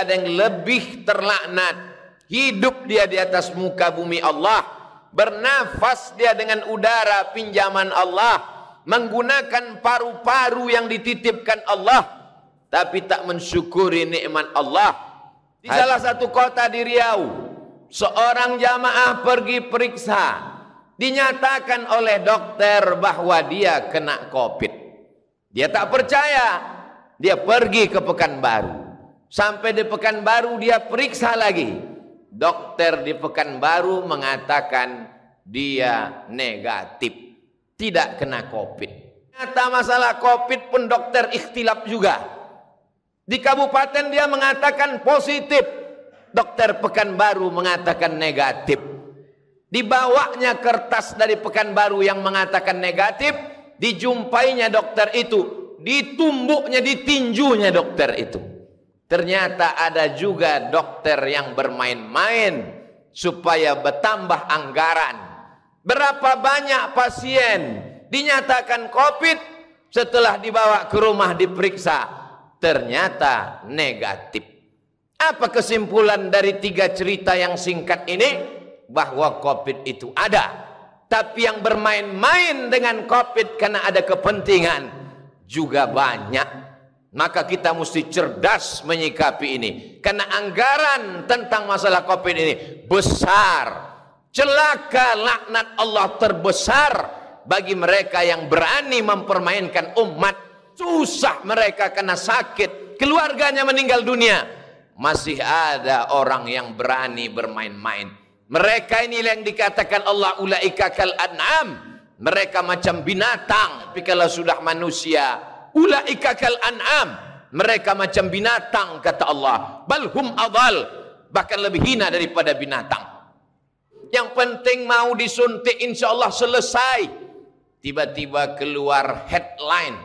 ada yang lebih terlaknat. Hidup dia di atas muka bumi Allah, bernafas dia dengan udara pinjaman Allah, menggunakan paru-paru yang dititipkan Allah, tapi tak mensyukuri nikmat Allah. Di salah satu kota di Riau, seorang jamaah pergi periksa, dinyatakan oleh dokter bahwa dia kena COVID. Dia tak percaya, dia pergi ke Pekanbaru. Sampai di Pekanbaru dia periksa lagi. Dokter di Pekanbaru mengatakan dia negatif, tidak kena COVID. Ternyata masalah COVID pun dokter ikhtilaf juga. Di kabupaten dia mengatakan positif, dokter Pekanbaru mengatakan negatif. Dibawanya kertas dari Pekanbaru yang mengatakan negatif, dijumpainya dokter itu, ditumbuknya, ditinjunya dokter itu. Ternyata ada juga dokter yang bermain-main supaya bertambah anggaran. Berapa banyak pasien dinyatakan COVID, setelah dibawa ke rumah diperiksa, ternyata negatif. Apa kesimpulan dari 3 cerita yang singkat ini? Bahwa COVID itu ada. Tapi yang bermain-main dengan COVID karena ada kepentingan juga banyak. Maka kita mesti cerdas menyikapi ini. Karena anggaran tentang masalah COVID ini besar. Celaka laknat Allah terbesar bagi mereka yang berani mempermainkan umat. Susah mereka kena sakit, keluarganya meninggal dunia. Masih ada orang yang berani bermain-main. Mereka ini yang dikatakan Allah ulaika kal an'am. Mereka macam binatang. Tapi kalau sudah manusia, ulaika kal an'am, mereka macam binatang kata Allah. Balhum adal, bahkan lebih hina daripada binatang. Yang penting mau disuntik insya Allah selesai. Tiba-tiba keluar headline,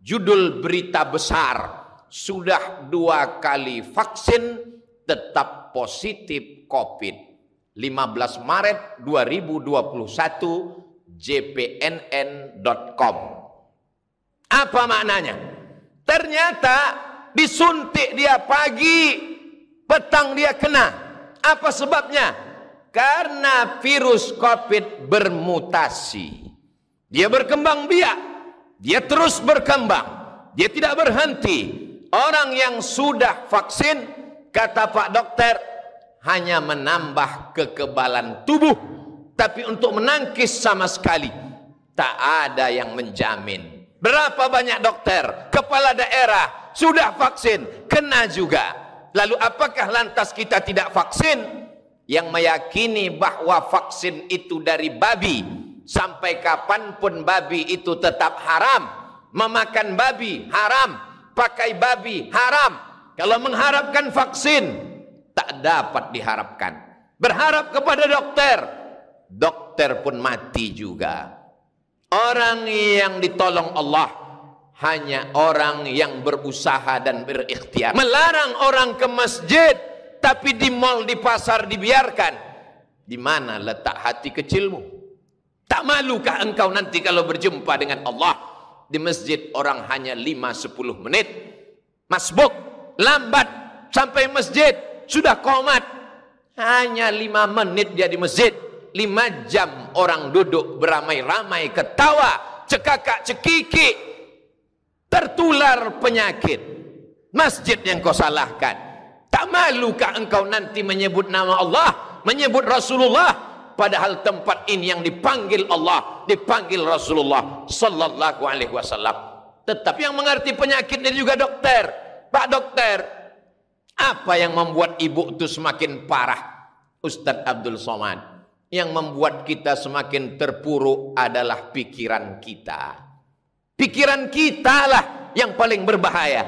judul berita besar, sudah 2 kali vaksin tetap positif COVID. 15 Maret 2021 jpnn.com. Apa maknanya? Ternyata disuntik dia pagi, petang dia kena. Apa sebabnya? Karena virus COVID bermutasi. Dia berkembang biak. Dia terus berkembang. Dia tidak berhenti. Orang yang sudah vaksin, kata Pak Dokter, hanya menambah kekebalan tubuh. Tapi untuk menangkis sama sekali, tak ada yang menjamin. Berapa banyak dokter, kepala daerah sudah vaksin, kena juga. Lalu apakah lantas kita tidak vaksin? Yang meyakini bahwa vaksin itu dari babi, sampai kapanpun babi itu tetap haram. Memakan babi haram, pakai babi haram. Kalau mengharapkan vaksin, tak dapat diharapkan. Berharap kepada dokter, dokter pun mati juga. Orang yang ditolong Allah hanya orang yang berusaha dan berikhtiar. Melarang orang ke masjid, tapi di mal, di pasar dibiarkan. Di mana letak hati kecilmu? Tak malukah engkau nanti kalau berjumpa dengan Allah? Di masjid orang hanya 5-10 menit. Masbuk, lambat sampai masjid, sudah qomat. Hanya 5 menit dia di masjid. 5 jam orang duduk beramai-ramai, ketawa, cekakak cekiki, tertular penyakit. Masjid yang kau salahkan. Tak malukah engkau nanti menyebut nama Allah, menyebut Rasulullah, padahal tempat ini yang dipanggil Allah, dipanggil Rasulullah sallallahu alaihi wasallam. Tetapi yang mengerti penyakit ini juga dokter. Pak Dokter, apa yang membuat ibu itu semakin parah? Ustadz Abdul Somad, yang membuat kita semakin terpuruk adalah pikiran kita. Pikiran kita lah yang paling berbahaya.